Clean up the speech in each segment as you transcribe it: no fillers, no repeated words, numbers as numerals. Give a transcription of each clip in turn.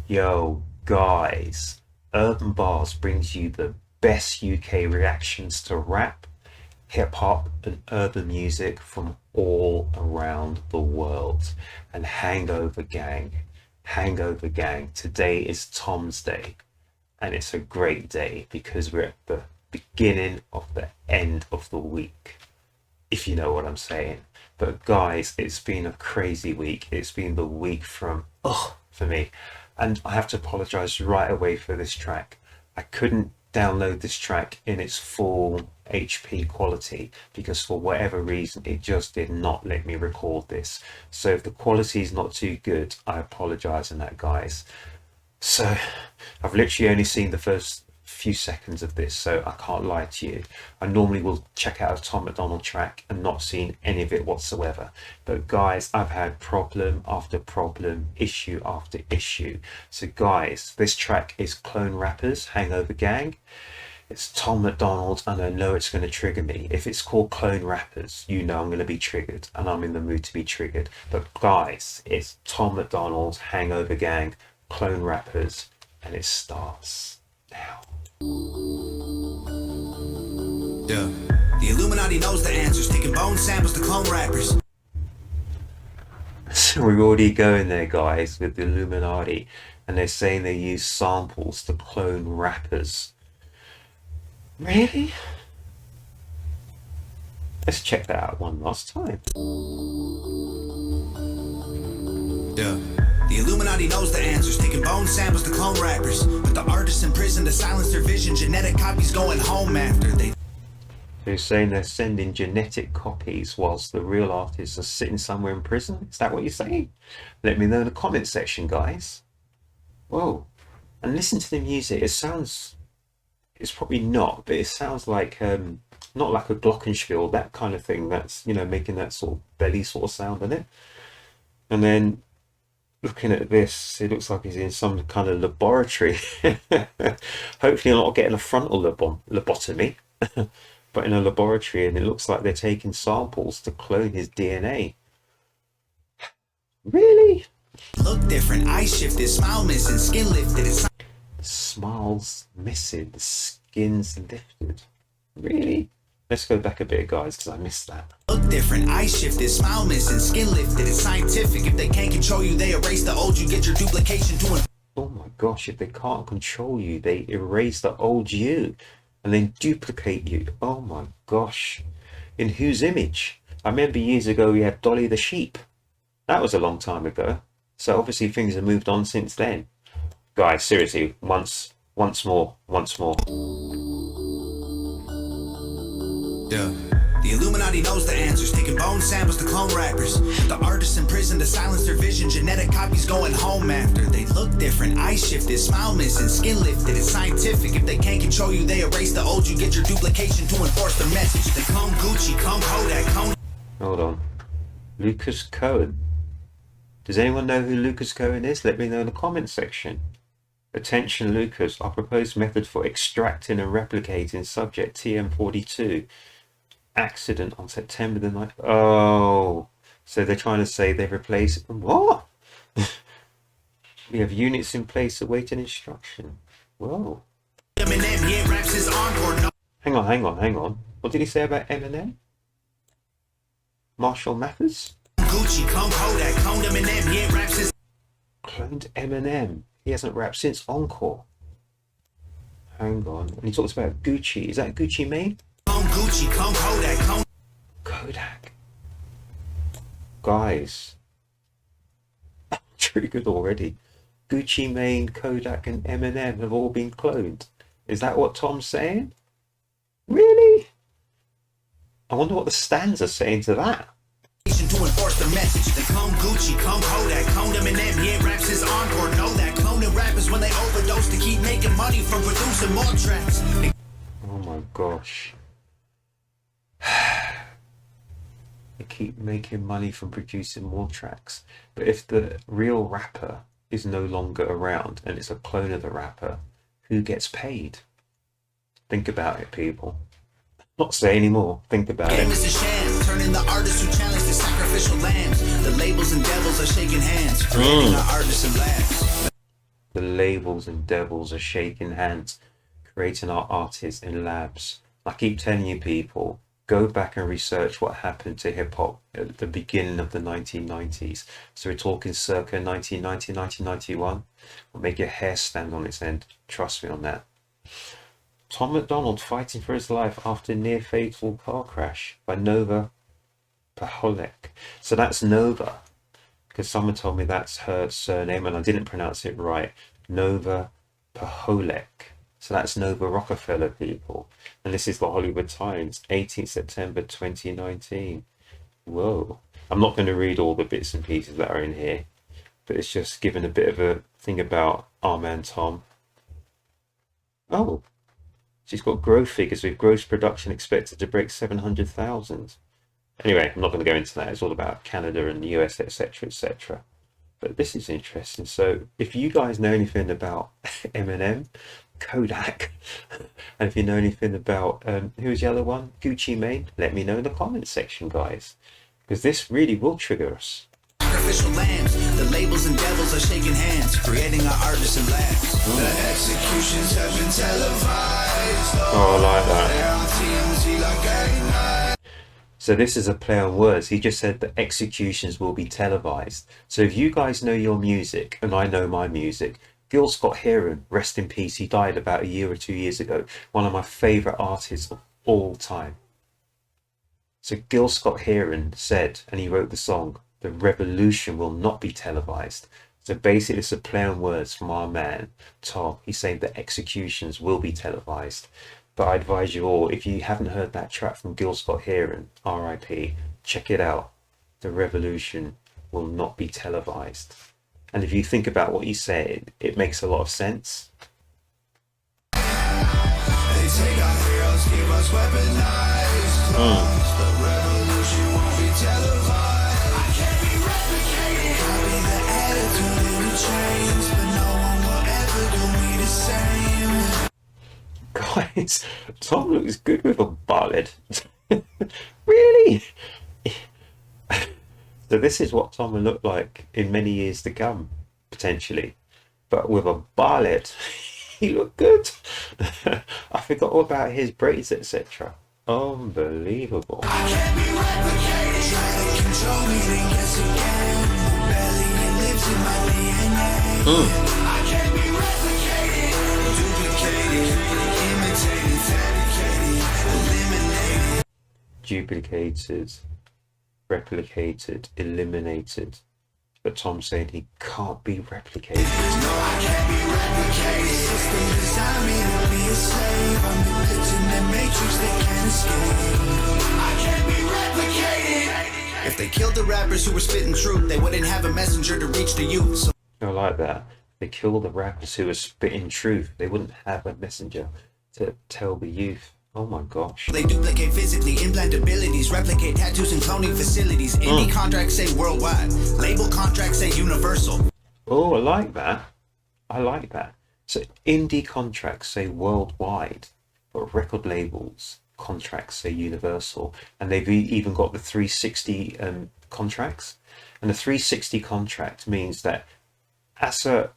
Yo, guys, Urb'n Barz brings you the best UK reactions to rap, hip hop, and urban music from all around the world. And Hangover Gang, today is Tom's Day, and it's a great day because we're at the beginning of the end of the week, if you know what I'm saying. But guys, it's been a crazy week. It's been the week from for me. And I have to apologize right away for this track. I couldn't download this track in its full HP quality because for whatever reason it just did not let me record this. So if the quality is not too good, I apologize on that, guys. So I've literally only seen the first few seconds of this, so I can't lie to you. I normally will check out a Tom MacDonald track and not seen any of it whatsoever. But guys, I've had problem after problem, issue after issue. So guys, this track is Clone Rappers, Hangover Gang. It's Tom MacDonald, and I know it's going to trigger me. If it's called Clone Rappers, you know I'm going to be triggered, and I'm in the mood to be triggered. But guys, it's Tom MacDonald, Hangover Gang, Clone Rappers, and it starts now. Yeah. The Illuminati knows the answers, taking bone samples to clone rappers. So we're already going there, guys, with the Illuminati, and they're saying they use samples to clone rappers. Really? Let's check that out one last time. Yeah. The Illuminati knows the answers, taking bone samples to clone rappers. But the artists in prison to silence their vision, genetic copies going home after they... They're saying they're sending genetic copies whilst the real artists are sitting somewhere in prison. Is that what you're saying? Let me know in the comment section, guys. Whoa. And listen to the music. It sounds... It's probably not, but it sounds like... not like a glockenspiel, that kind of thing. That's, you know, making that sort of belly sort of sound in it. And then... looking at this, it looks like he's in some kind of laboratory. Hopefully I'm not getting a frontal lobotomy, but in a laboratory, and it looks like they're taking samples to clone his DNA. Really? Look different, eyes shifted, smile missing, skin lifted. Smiles missing, the skin's lifted. Really? Let's go back a bit, guys, because I missed that. Look different, eyes shifted, smile missing, skin lifted. It's scientific. If they can't control you, they erase the old you. Get your duplication to... Oh my gosh, if they can't control you, they erase the old you and then duplicate you. Oh my gosh. In whose image? I remember years ago we had Dolly the sheep. That was a long time ago. So obviously things have moved on since then. Guys, seriously, once more. Yeah. The Illuminati knows the answers, taking bone samples to clone rappers. The artists in prison to silence their vision, genetic copies going home after. They look different, eyes shifted, smile missing, skin lifted. It's scientific. If they can't control you, they erase the old you. Get your duplication to enforce the message. They clone Gucci, clone Kodak, clone... Hold on. Lucas Cohen. Does anyone know who Lucas Cohen is? Let me know in the comment section. Attention Lucas, our proposed method for extracting and replicating subject TM42. Accident on September the 9th. Oh, so they're trying to say they've replaced... What? We have units in place awaiting instruction. Whoa. Eminem, yeah, raps his encore. No. Hang on. What did he say about Eminem? Marshall Mathers? Gucci, clone Kodak, clone Eminem, yeah, raps his... Cloned Eminem. He hasn't rapped since Encore. Hang on. And he talks about Gucci. Is that Gucci Mane? Clone Gucci, clone Kodak, clone... Kodak. Guys. Triggered already. Gucci Mane, Kodak and Eminem have all been cloned. Is that what Tom's saying? Really? I wonder what the stands are saying to that. To enforce the message. The clone Gucci, clone Kodak, clone Eminem, yeah, raps his encore. Know that cloning rappers when they overdose to keep making money from producing more tracks. Oh my gosh. They keep making money from producing more tracks. But if the real rapper is no longer around and it's a clone of the rapper, who gets paid? Think about it, people. Not say anymore. Think about Game it. is a sham, turning the artists who challenge the sacrificial lambs. The labels and devils are shaking hands, creating the artists and labs. The labels and devils are shaking hands, creating our artists in labs. I keep telling you people, go back and research what happened to hip hop at the beginning of the 1990s. So we're talking circa 1990, 1991. Will make your hair stand on its end. Trust me on that. Tom MacDonald fighting for his life after near fatal car crash by Nova Paholek. So that's Nova, because someone told me that's her surname and I didn't pronounce it right. Nova Paholek. So that's Nova Rockefeller, people. And this is the Hollywood Times, 18th September 2019. Whoa. I'm not going to read all the bits and pieces that are in here, but it's just giving a bit of a thing about our man Tom. Oh, she's got growth figures with gross production expected to break 700,000. Anyway, I'm not going to go into that. It's all about Canada and the US, etc., etc. But this is interesting. So if you guys know anything about Eminem, Kodak, and if you know anything about who's the other one, Gucci Mane, let me know in the comments section, guys, because this really will trigger us. Sacrificial lambs, the labels and devils are shaking hands, creating our artists and labs. The executions have been televised. Oh, I like that. They're on TMZ like every night. So this is a play on words. He just said that executions will be televised. So if you guys know your music, and I know my music, Gil Scott-Heron, rest in peace, he died about a year or 2 years ago. One of my favourite artists of all time. So Gil Scott-Heron said, and he wrote the song, "The revolution will not be televised." So basically it's a play on words from our man, Tom. He's saying that executions will be televised. But I advise you all, if you haven't heard that track from Gil Scott-Heron, RIP, check it out. The revolution will not be televised. And if you think about what he said, it makes a lot of sense. They take our heroes, give us weaponized clones. The revolution won't be televised. I can't be replicated. Copy the attitude in the chains, but no one will ever do me the same. Guys, Tom looks good with a ballad. Really? So this is what Tom will look like in many years to come, potentially. But with a ballad, he looked good. I forgot all about his braids, etc. Unbelievable. I can't be replicated. Try to control me, then guess again. Rebellion lives in my DNA. I can't be replicated. Duplicated, imitated, fabricated, eliminated. Duplicated, replicated, eliminated. But Tom's saying he can't be replicated. No, I can't be replicated. System designed me to be a slave. I'm the glitch in the matrix that can't escape. I can't be replicated. If they killed the rappers who were spitting truth, they wouldn't have a messenger to reach the youth. So I like that. They kill the rappers who are spitting truth. They wouldn't have a messenger to tell the youth. Oh my gosh. they duplicate physically, implant abilities, replicate tattoos and cloning facilities. Indie contracts say worldwide, label contracts say universal. Oh, I like that. I like that. So indie contracts say worldwide, but record labels contracts say universal. And they've even got the 360 contracts. And the 360 contract means that as a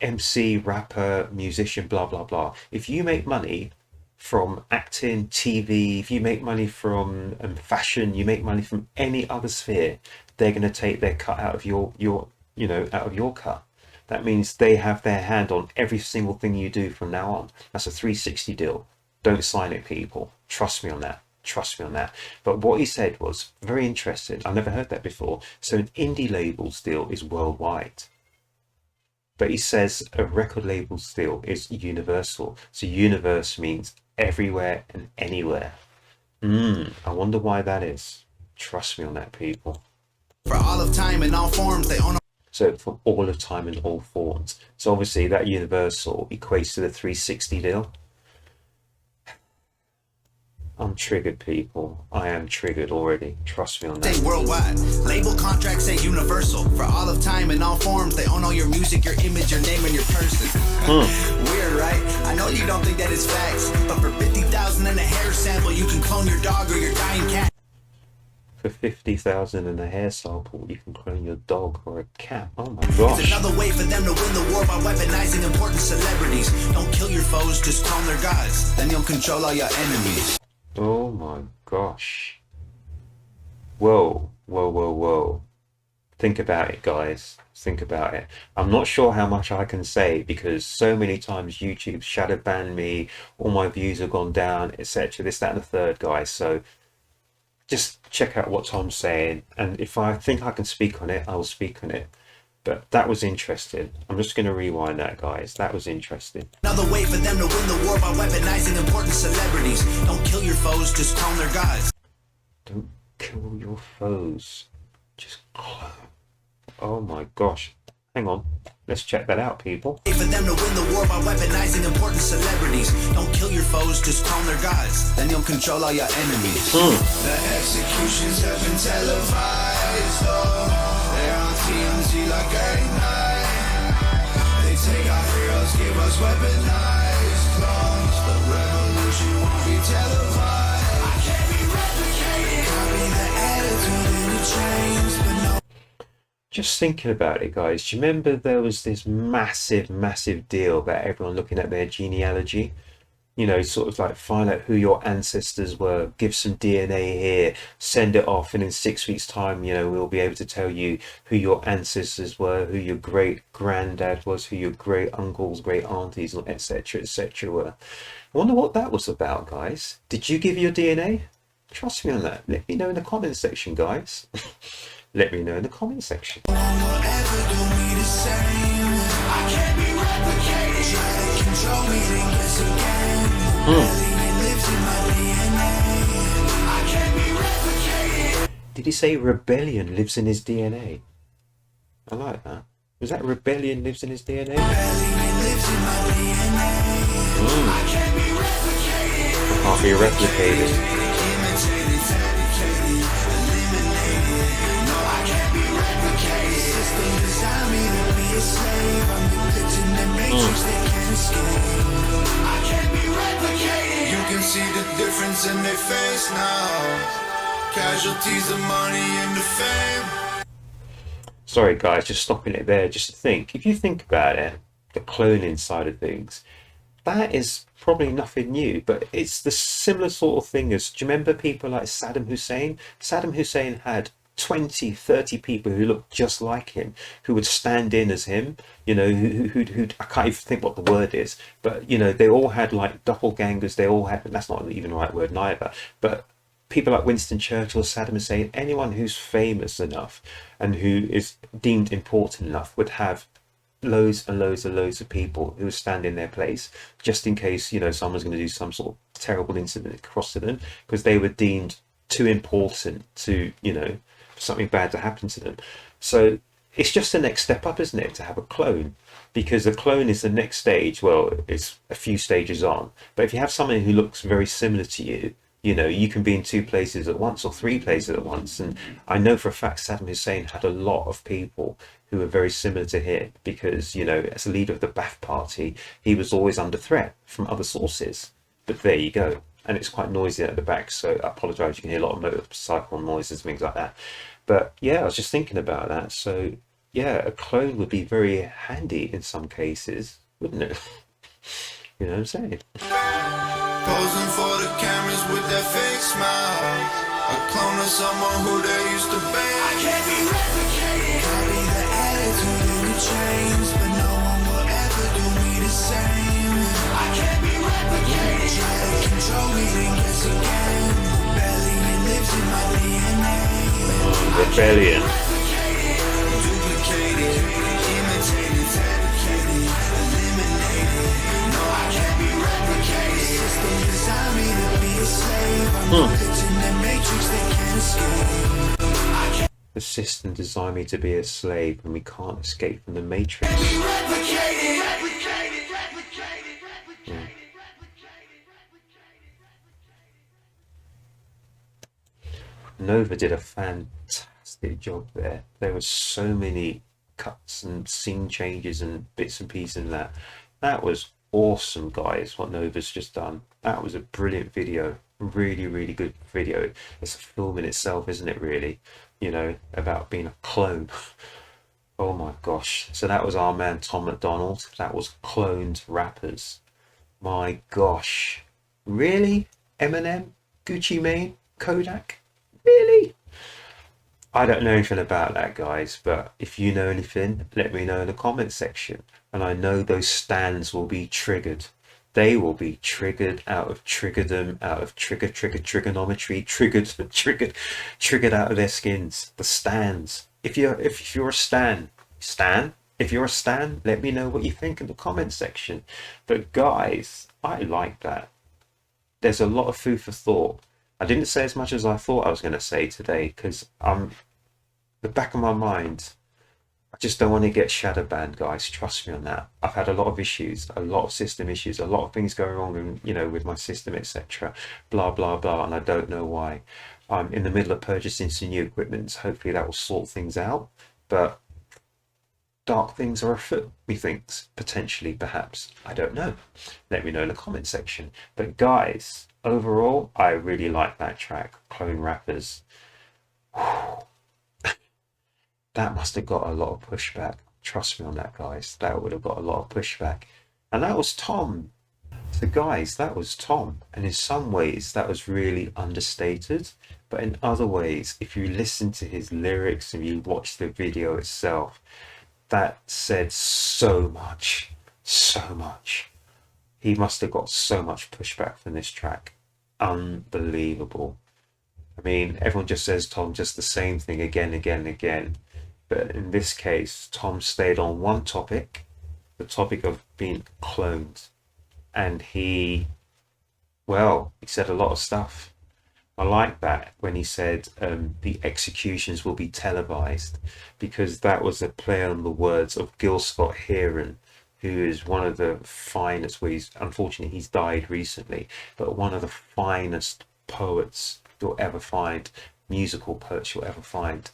MC, rapper, musician, blah, blah, blah, if you make money from acting, TV, if you make money from fashion, you make money from any other sphere, they're going to take their cut out of your out of your cut. That means they have their hand on every single thing you do from now on. That's a 360 deal. Don't sign it, people. Trust me on that. Trust me on that. But what he said was very interesting. I've never heard that before. So an indie label's deal is worldwide. But he says a record label's deal is universal. So universe means everywhere and anywhere. I wonder why that is. Trust me on that, people. For all of time in all forms, they own. So for all of time in all forms. So obviously that universal equates to the 360 deal. I'm triggered, people. I am triggered already. Trust me on that. Say worldwide, label contracts say universal. For all of time in all forms, they own all your music, your image, your name, and your person. Weird, right? I know you don't think that it's facts, but for 50,000 and a hair sample, you can clone your dog or your dying cat. For 50,000 and a hair sample, you can clone your dog or a cat. Oh my It's gosh. another way for them to win the war by weaponizing important celebrities. Don't kill your foes, just clone their gods. Then you'll control all your enemies. Oh my gosh. Whoa, whoa, whoa, whoa. Think about it, guys. Think about it. I'm not sure how much I can say because so many times YouTube shadow banned me, all my views have gone down, etc. This, that, and the third, guys. So just check out what Tom's saying, and if I think I can speak on it, I will speak on it. But that was interesting. I'm just going to rewind that, guys. That was interesting. Another way for them to win the war by weaponizing important celebrities. Don't kill your foes, just clone their gods. Don't kill your foes. Just clone. Oh my gosh. Hang on. Let's check that out, people. For them to win the war by weaponizing important celebrities. Don't kill your foes, just clone their gods. Then you'll control all your enemies. The executions have been televised. Oh, they're on TMZ like every night. They take our heroes, give us weaponized clones. The revolution won't be televised. I can't be replicated. Copy the attitude in the chains, but no. Just thinking about it, guys, do you remember there was this massive deal about everyone looking at their genealogy? You know, sort of like find out who your ancestors were, give some DNA here, send it off, and in 6 weeks' time, you know, we'll be able to tell you who your ancestors were, who your great granddad was, who your great uncles, great aunties, etc. were. I wonder what that was about, guys. Did you give your DNA? Trust me on that. Let me know in the comments section, guys. Let me know in the comment section. Did he say rebellion lives in his DNA? I like that. Was that rebellion lives in his DNA? Can't be replicated. You can see the difference in their face now. Casualties of money and the fame. Sorry guys, just stopping it there, just to think. If you think about it, the cloning side of things, that is probably nothing new, but it's the similar sort of thing as, do you remember people like Saddam Hussein? Saddam Hussein had 20, 30 people who looked just like him, who would stand in as him, you know, who I can't even think what the word is, but, you know, they all had like doppelgangers, they all had, that's not even the right word neither, but people like Winston Churchill, Saddam Hussein, anyone who's famous enough and who is deemed important enough would have loads of people who would stand in their place just in case, you know, someone's going to do some sort of terrible incident across to them, because they were deemed too important to, you know, something bad to happen to them. So it's just the next step up, isn't it, to have a clone? Because a clone is the next stage. Well, it's a few stages on, but if you have someone who looks very similar to you, you know, you can be in 2 places at once or 3 places at once. And I know for a fact Saddam Hussein had a lot of people who were very similar to him because, you know, as a leader of the Ba'ath Party, he was always under threat from other sources. But there you go. And it's quite noisy at the back, so I apologise, you can hear a lot of motorcycle noises and things like that. But yeah, I was just thinking about that. So yeah, a clone would be very handy in some cases, wouldn't it? You know what I'm saying? Posing for the cameras with that fake smile. A clone of someone who they used to be. I can't be replicated. Copy the attitude in the chains, but no one will ever do me the same. I can't be replicated. Try to control me, then guess again. Rebellion lives in my DNA. Rebellion. Duplicated, imitated, fabricated, eliminated. No, I can't be replicated. System designed me to be a slave. I'm hooked in the matrix, they can't escape. The system designed me to be a slave, and we can't escape from the matrix. Nova did a fantastic job there. There were so many cuts and scene changes and bits and pieces in that. That was awesome, guys, what Nova's just done. That was a brilliant video. Really, really good video. It's a film in itself, isn't it, really? About being a clone. Oh my gosh. So that was our man Tom MacDonald. That was cloned rappers. My gosh. Really? Eminem? Gucci Mane? Kodak? Really? I don't know anything about that, guys, but if you know anything, let me know in the comment section. And I know those stands will be triggered. They will be triggered out of triggerdom, out of trigonometry, triggered out of their skins. The stands. If you're a stan, if you're a stan, let me know what you think in the comment section. But guys, I like that. There's a lot of food for thought. I didn't say as much as I thought I was going to say today because the back of my mind, I just don't want to get shadow banned, guys. Trust me on that. I've had a lot of issues, a lot of system issues, a lot of things going wrong, with my system, etc. Blah blah blah, and I don't know why. I'm in the middle of purchasing some new equipment. Hopefully that will sort things out. But dark things are afoot, methinks, potentially, perhaps. I don't know. Let me know in the comment section. But guys, overall, I really like that track, Clone Rappers. That must have got a lot of pushback. Trust me on that, guys. That would have got a lot of pushback. And that was Tom. So, guys, that was Tom. And in some ways, that was really understated. But in other ways, if you listen to his lyrics and you watch the video itself, that said so much. So much. He must have got so much pushback from this track. Unbelievable. I mean, everyone just says Tom just the same thing again, again, again. But in this case, Tom stayed on one topic, the topic of being cloned. And he said a lot of stuff. I like that when he said the executions will be televised, because that was a play on the words of Gil Scott-Heron, who is one of the finest, unfortunately he's died recently, but one of the finest poets you'll ever find, musical poets you'll ever find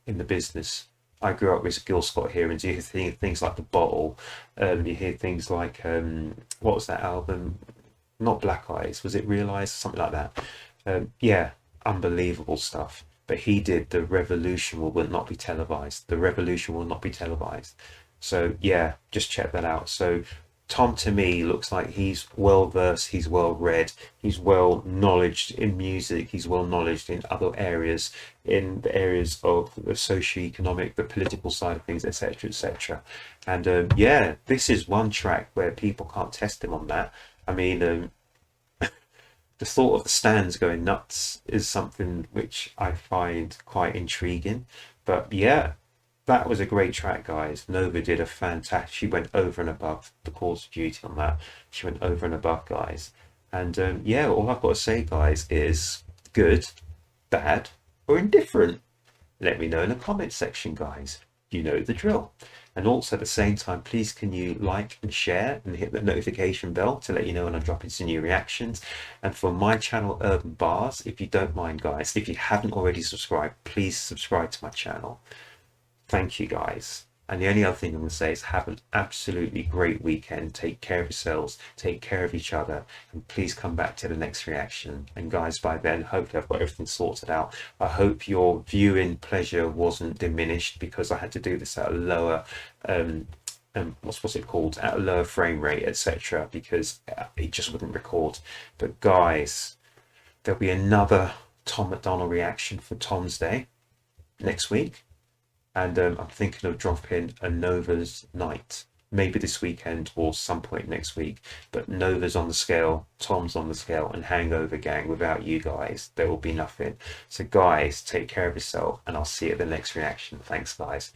in the business. I grew up with Gil Scott-Heron. You hear things like The Bottle, you hear things like, what was that album? Not Black Eyes, was it Realize? Something like that. Yeah, unbelievable stuff. But he did The Revolution will not be televised. The Revolution will not be televised. So yeah, just check that out. So Tom, to me, looks like he's well versed, he's well read, he's well knowledged in music, he's well knowledged in other areas, in the areas of the socio-economic, the political side of things, etc., etc. And yeah, this is one track where people can't test him on that. I mean, the thought of the stands going nuts is something which I find quite intriguing. But yeah, that was a great track, guys. Nova did a fantastic. She went over and above the calls of duty on that. She went over and above, guys. And yeah, all I've got to say, guys, is good, bad, or indifferent. Let me know in the comment section, guys. You know the drill. And also at the same time, please can you like and share and hit the notification bell to let you know when I'm dropping some new reactions. And for my channel, Urb'n Barz, if you don't mind, guys, if you haven't already subscribed, please subscribe to my channel. Thank you, guys. And the only other thing I'm going to say is have an absolutely great weekend. Take care of yourselves, take care of each other, and please come back to the next reaction. And guys, by then, hopefully I've got everything sorted out. I hope your viewing pleasure wasn't diminished because I had to do this at a lower, what's it called, at a lower frame rate, etc., because it just wouldn't record. But guys, there'll be another Tom MacDonald reaction for Tom's Day next week. And I'm thinking of dropping a Nova's night, maybe this weekend or some point next week. But Nova's on the scale, Tom's on the scale, and Hangover Gang. Without you guys, there will be nothing. So guys, take care of yourself, and I'll see you at the next reaction. Thanks, guys.